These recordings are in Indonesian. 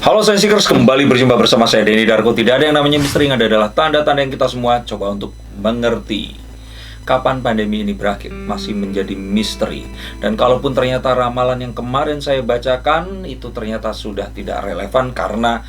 Halo Science Seekers, kembali berjumpa bersama saya Denny Darko. Tidak ada yang namanya misteri, yang ada adalah tanda-tanda yang kita semua coba untuk mengerti. Kapan pandemi ini berakhir masih menjadi misteri. Dan kalaupun ternyata ramalan yang kemarin saya bacakan itu ternyata sudah tidak relevan karena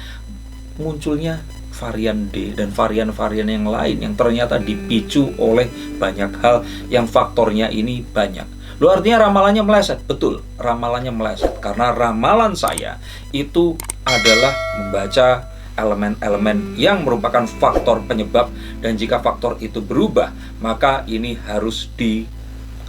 munculnya varian D dan varian-varian yang lain yang ternyata dipicu oleh banyak hal yang faktornya ini banyak. Loh, artinya ramalannya meleset? Betul, ramalannya meleset. Karena ramalan saya itu adalah membaca elemen-elemen yang merupakan faktor penyebab. Dan jika faktor itu berubah, maka ini harus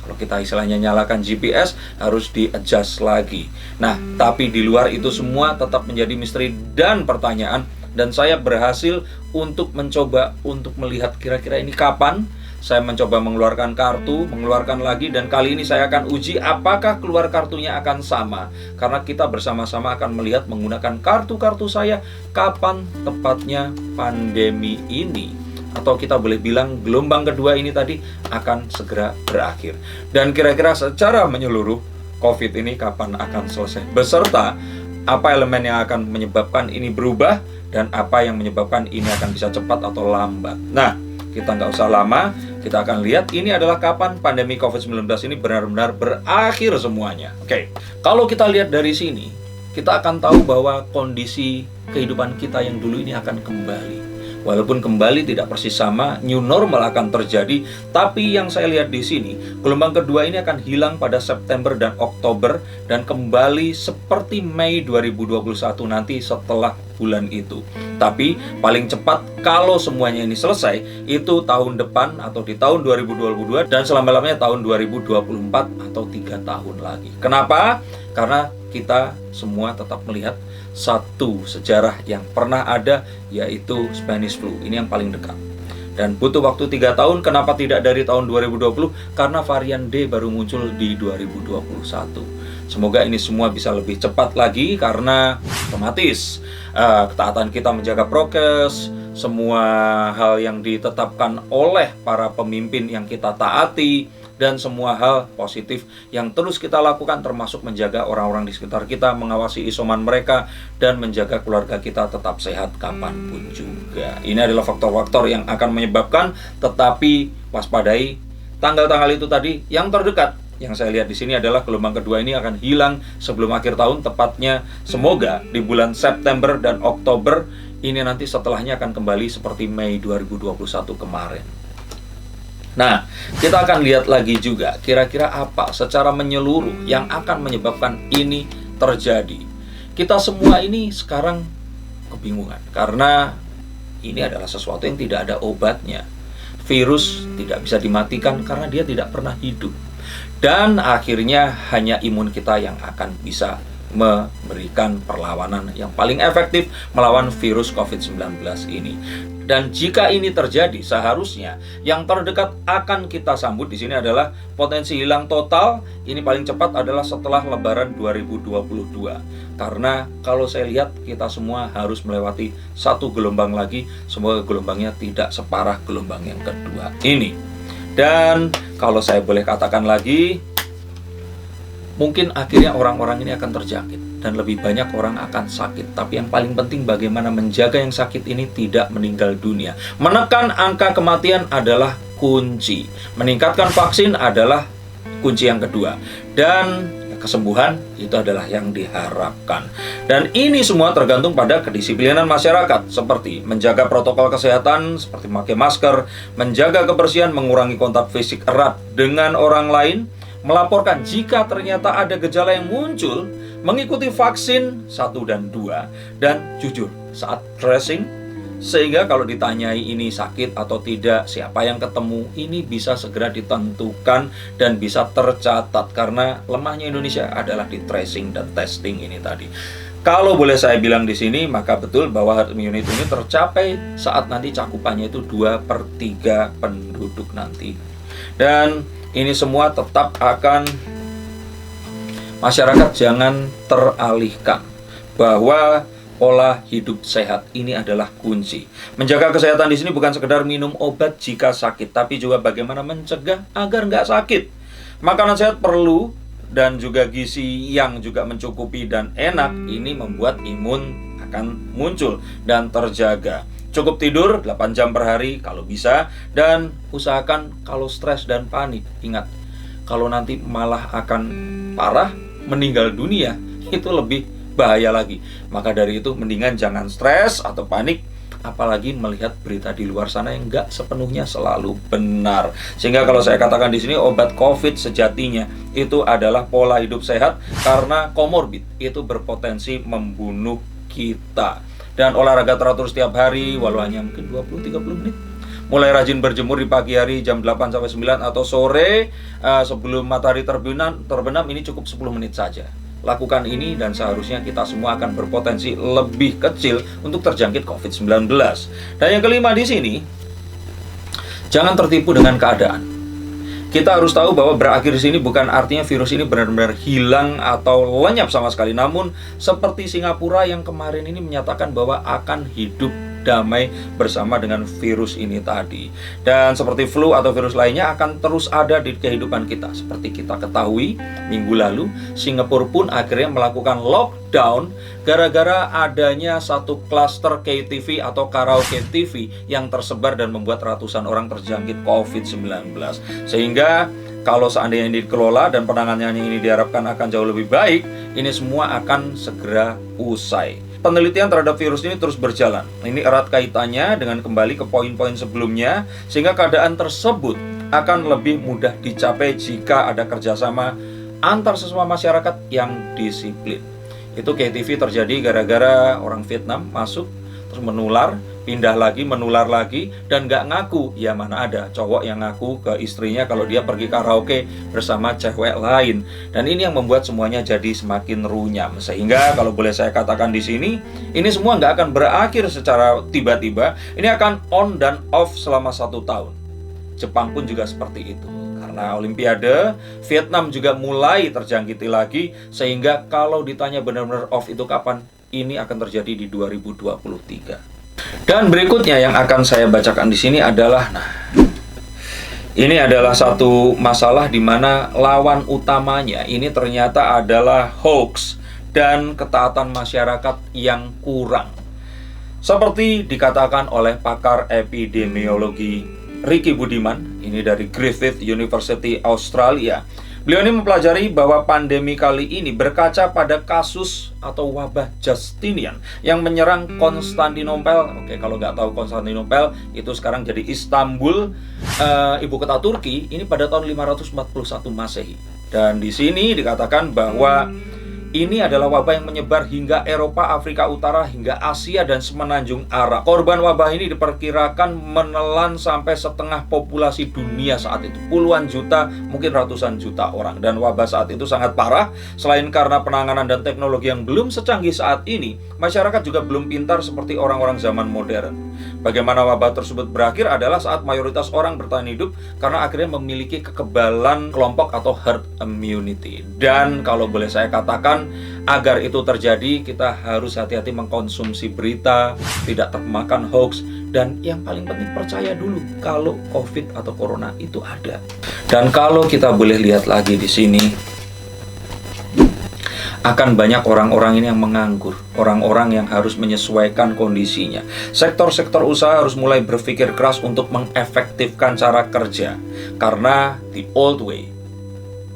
kalau kita istilahnya nyalakan GPS, harus di-adjust lagi. Nah, tapi di luar itu semua tetap menjadi misteri dan pertanyaan. Dan saya berhasil untuk mencoba untuk melihat kira-kira ini kapan. Saya mencoba mengeluarkan kartu, mengeluarkan lagi, dan kali ini saya akan uji apakah keluar kartunya akan sama. Karena kita bersama-sama akan melihat menggunakan kartu-kartu saya kapan tepatnya pandemi ini, atau kita boleh bilang gelombang kedua ini tadi akan segera berakhir. Dan kira-kira secara menyeluruh COVID ini kapan akan selesai, beserta apa elemen yang akan menyebabkan ini berubah dan apa yang menyebabkan ini akan bisa cepat atau lambat. Nah, kita nggak usah lama, kita akan lihat ini adalah kapan pandemi COVID-19 ini benar-benar berakhir semuanya. Oke, kalau kita lihat dari sini, kita akan tahu bahwa kondisi kehidupan kita yang dulu ini akan kembali. Walaupun kembali tidak persis sama, new normal akan terjadi, tapi yang saya lihat di sini, gelombang kedua ini akan hilang pada September dan Oktober dan kembali seperti Mei 2021 nanti setelah bulan itu. Tapi paling cepat kalau semuanya ini selesai, itu tahun depan atau di tahun 2022 dan selama-lamanya tahun 2024 atau 3 tahun lagi. Kenapa? Karena kita semua tetap melihat satu sejarah yang pernah ada, yaitu Spanish flu. Ini yang paling dekat. Dan butuh waktu 3 tahun. Kenapa tidak dari tahun 2020? Karena varian D baru muncul di 2021. Semoga ini semua bisa lebih cepat lagi karena otomatis ketaatan kita menjaga prokes, semua hal yang ditetapkan oleh para pemimpin yang kita taati, dan semua hal positif yang terus kita lakukan, termasuk menjaga orang-orang di sekitar kita, mengawasi isoman mereka, dan menjaga keluarga kita tetap sehat kapanpun juga. Ini adalah faktor-faktor yang akan menyebabkan, tetapi waspadai tanggal-tanggal itu tadi yang terdekat. Yang saya lihat di sini adalah gelombang kedua ini akan hilang sebelum akhir tahun, tepatnya semoga di bulan September dan Oktober. Ini nanti setelahnya akan kembali seperti Mei 2021 kemarin. Nah, kita akan lihat lagi juga kira-kira apa secara menyeluruh yang akan menyebabkan ini terjadi. Kita semua ini sekarang kebingungan karena ini adalah sesuatu yang tidak ada obatnya. Virus tidak bisa dimatikan karena dia tidak pernah hidup. Dan akhirnya hanya imun kita yang akan bisa memberikan perlawanan yang paling efektif melawan virus COVID-19 ini. Dan jika ini terjadi, seharusnya yang terdekat akan kita sambut di sini adalah potensi hilang total. Ini paling cepat adalah setelah Lebaran 2022. Karena kalau saya lihat kita semua harus melewati satu gelombang lagi. Semoga gelombangnya tidak separah gelombang yang kedua ini. Dan kalau saya boleh katakan lagi, mungkin akhirnya orang-orang ini akan terjangkit dan lebih banyak orang akan sakit. Tapi yang paling penting bagaimana menjaga yang sakit ini tidak meninggal dunia. Menekan angka kematian adalah kunci. Meningkatkan vaksin adalah kunci yang kedua. Dan kesembuhan itu adalah yang diharapkan. Dan ini semua tergantung pada kedisiplinan masyarakat, seperti menjaga protokol kesehatan, seperti memakai masker, menjaga kebersihan, mengurangi kontak fisik erat dengan orang lain, melaporkan jika ternyata ada gejala yang muncul, mengikuti vaksin 1 dan 2, dan jujur saat tracing, sehingga kalau ditanyai ini sakit atau tidak, siapa yang ketemu, ini bisa segera ditentukan dan bisa tercatat. Karena lemahnya Indonesia adalah di tracing dan testing ini tadi. Kalau boleh saya bilang di sini, maka betul bahwa herd immunity ini tercapai saat nanti cakupannya itu 2/3 penduduk nanti. Dan ini semua tetap akan masyarakat jangan teralihkan bahwa pola hidup sehat ini adalah kunci. Menjaga kesehatan di sini bukan sekedar minum obat jika sakit, tapi juga bagaimana mencegah agar nggak sakit. Makanan sehat perlu dan juga gizi yang juga mencukupi dan enak ini membuat imun akan muncul dan terjaga. Cukup tidur 8 jam per hari kalau bisa, dan usahakan kalau stres dan panik, ingat, kalau nanti malah akan parah, meninggal dunia, itu lebih bahaya lagi. Maka dari itu mendingan jangan stres atau panik, apalagi melihat berita di luar sana yang nggak sepenuhnya selalu benar. Sehingga kalau saya katakan di sini, obat COVID sejatinya itu adalah pola hidup sehat, karena komorbid itu berpotensi membunuh kita. Dan olahraga teratur setiap hari, walau hanya mungkin 20-30 menit. Mulai rajin berjemur di pagi hari jam 8-9 atau sore sebelum matahari terbenam, ini cukup 10 menit saja. Lakukan ini dan seharusnya kita semua akan berpotensi lebih kecil untuk terjangkit COVID-19. Dan yang kelima di sini, jangan tertipu dengan keadaan. Kita harus tahu bahwa berakhir di sini bukan artinya virus ini benar-benar hilang atau lenyap sama sekali. Namun seperti Singapura yang kemarin ini menyatakan bahwa akan hidup damai bersama dengan virus ini tadi. Dan seperti flu atau virus lainnya akan terus ada di kehidupan kita. Seperti kita ketahui, minggu lalu Singapura pun akhirnya melakukan lockdown gara-gara adanya satu klaster KTV atau karaoke TV yang tersebar dan membuat ratusan orang terjangkit COVID-19. Sehingga kalau seandainya ini dikelola dan penanganannya ini diharapkan akan jauh lebih baik, ini semua akan segera usai. Penelitian terhadap virus ini terus berjalan. Ini erat kaitannya dengan kembali ke poin-poin sebelumnya, sehingga keadaan tersebut akan lebih mudah dicapai jika ada kerjasama antar sesama masyarakat yang disiplin. Itu KTV terjadi gara-gara orang Vietnam masuk, terus menular, pindah lagi, menular lagi, dan nggak ngaku. Ya mana ada cowok yang ngaku ke istrinya kalau dia pergi karaoke bersama cewek lain. Dan ini yang membuat semuanya jadi semakin runyam. Sehingga kalau boleh saya katakan di sini, ini semua nggak akan berakhir secara tiba-tiba. Ini akan on dan off selama 1 tahun. Jepang pun juga seperti itu. Karena Olimpiade, Vietnam juga mulai terjangkiti lagi. Sehingga kalau ditanya benar-benar off itu kapan, ini akan terjadi di 2023. Dan berikutnya yang akan saya bacakan di sini adalah, ini adalah satu masalah di mana lawan utamanya ini ternyata adalah hoax dan ketaatan masyarakat yang kurang. Seperti dikatakan oleh pakar epidemiologi Ricky Budiman, ini dari Griffith University Australia. Beliau ini mempelajari bahwa pandemi kali ini berkaca pada kasus atau wabah Justinian yang menyerang Konstantinopel. Oke, kalau nggak tahu Konstantinopel, itu sekarang jadi Istanbul, ibu kota Turki, ini pada tahun 541 Masehi. Dan di sini dikatakan bahwa ini adalah wabah yang menyebar hingga Eropa, Afrika Utara, hingga Asia dan semenanjung Arab. Korban wabah ini diperkirakan menelan sampai setengah populasi dunia saat itu. Puluhan juta, mungkin ratusan juta orang. Dan wabah saat itu sangat parah. Selain karena penanganan dan teknologi yang belum secanggih saat ini, masyarakat juga belum pintar seperti orang-orang zaman modern. Bagaimana wabah tersebut berakhir adalah saat mayoritas orang bertahan hidup karena akhirnya memiliki kekebalan kelompok atau herd immunity. Dan kalau boleh saya katakan, agar itu terjadi, kita harus hati-hati mengkonsumsi berita, tidak termakan hoax, dan yang paling penting percaya dulu kalau COVID atau Corona itu ada. Dan kalau kita boleh lihat lagi di sini, akan banyak orang-orang ini yang menganggur, orang-orang yang harus menyesuaikan kondisinya. Sektor-sektor usaha harus mulai berpikir keras untuk mengefektifkan cara kerja, karena the old way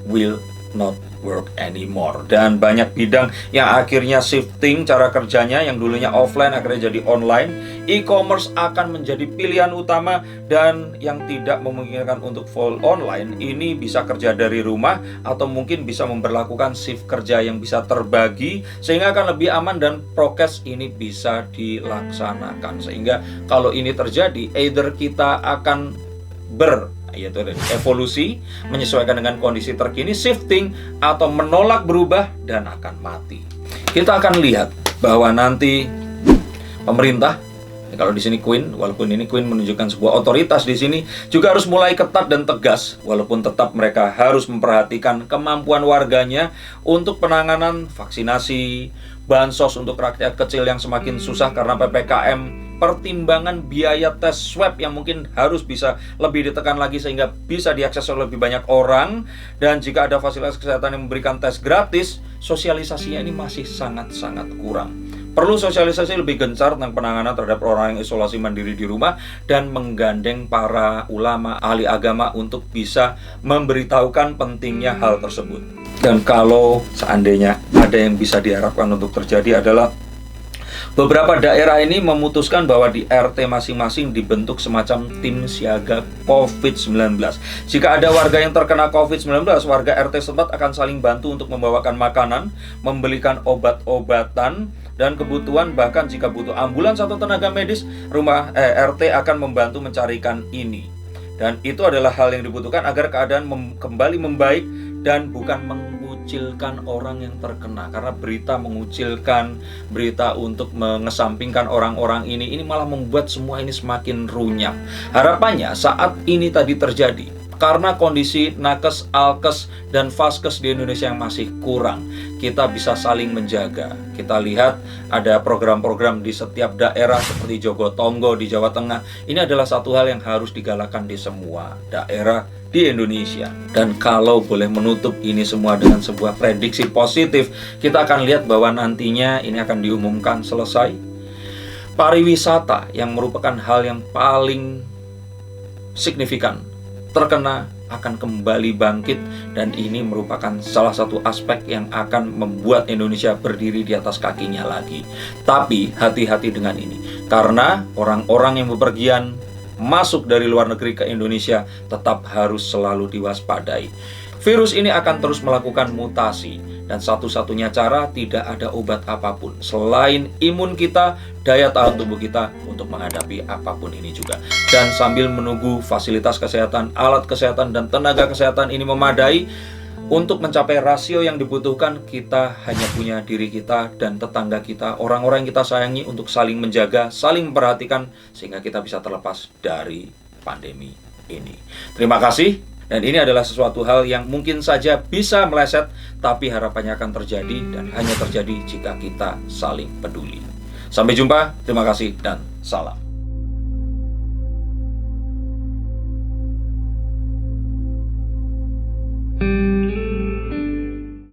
will not work anymore. Dan banyak bidang yang akhirnya shifting cara kerjanya, yang dulunya offline akhirnya jadi online. E-commerce akan menjadi pilihan utama, dan yang tidak memungkinkan untuk full online ini bisa kerja dari rumah atau mungkin bisa memberlakukan shift kerja yang bisa terbagi, sehingga akan lebih aman dan prokes ini bisa dilaksanakan. Sehingga kalau ini terjadi, either kita akan yaitu evolusi, menyesuaikan dengan kondisi terkini, shifting, atau menolak berubah dan akan mati. Kita akan lihat bahwa nanti pemerintah, kalau di sini Queen, walaupun ini Queen menunjukkan sebuah otoritas di sini, juga harus mulai ketat dan tegas, walaupun tetap mereka harus memperhatikan kemampuan warganya untuk penanganan vaksinasi, bansos untuk rakyat kecil yang semakin susah karena PPKM, pertimbangan biaya tes swab yang mungkin harus bisa lebih ditekan lagi sehingga bisa diakses oleh lebih banyak orang. Dan jika ada fasilitas kesehatan yang memberikan tes gratis, sosialisasinya ini masih sangat-sangat kurang. Perlu sosialisasi lebih gencar tentang penanganan terhadap orang yang isolasi mandiri di rumah dan menggandeng para ulama, ahli agama untuk bisa memberitahukan pentingnya hal tersebut. Dan kalau seandainya ada yang bisa diharapkan untuk terjadi adalah beberapa daerah ini memutuskan bahwa di RT masing-masing dibentuk semacam tim siaga COVID-19. Jika ada warga yang terkena COVID-19, warga RT setempat akan saling bantu untuk membawakan makanan, membelikan obat-obatan, dan kebutuhan. Bahkan jika butuh ambulans atau tenaga medis, RT akan membantu mencarikan ini. Dan itu adalah hal yang dibutuhkan agar keadaan kembali membaik dan bukan mengucilkan orang yang terkena. Karena berita mengucilkan, berita untuk mengesampingkan orang-orang ini malah membuat semua ini semakin runyam. Harapannya saat ini tadi terjadi karena kondisi nakes, alkes, dan vaskes di Indonesia yang masih kurang, kita bisa saling menjaga. Kita lihat ada program-program di setiap daerah seperti Jogotongo di Jawa Tengah. Ini adalah satu hal yang harus digalakan di semua daerah di Indonesia. Dan kalau boleh menutup ini semua dengan sebuah prediksi positif, kita akan lihat bahwa nantinya ini akan diumumkan selesai. Pariwisata yang merupakan hal yang paling signifikan terkena akan kembali bangkit, dan ini merupakan salah satu aspek yang akan membuat Indonesia berdiri di atas kakinya lagi. Tapi hati-hati dengan ini, karena orang-orang yang bepergian masuk dari luar negeri ke Indonesia tetap harus selalu diwaspadai. Virus ini akan terus melakukan mutasi, dan satu-satunya cara tidak ada obat apapun selain imun kita, daya tahan tubuh kita untuk menghadapi apapun ini juga. Dan sambil menunggu fasilitas kesehatan, alat kesehatan, dan tenaga kesehatan ini memadai untuk mencapai rasio yang dibutuhkan, kita hanya punya diri kita dan tetangga kita, orang-orang yang kita sayangi, untuk saling menjaga, saling memperhatikan, sehingga kita bisa terlepas dari pandemi ini. Terima kasih. Dan ini adalah sesuatu hal yang mungkin saja bisa meleset, tapi harapannya akan terjadi, dan hanya terjadi jika kita saling peduli. Sampai jumpa, terima kasih, dan salam.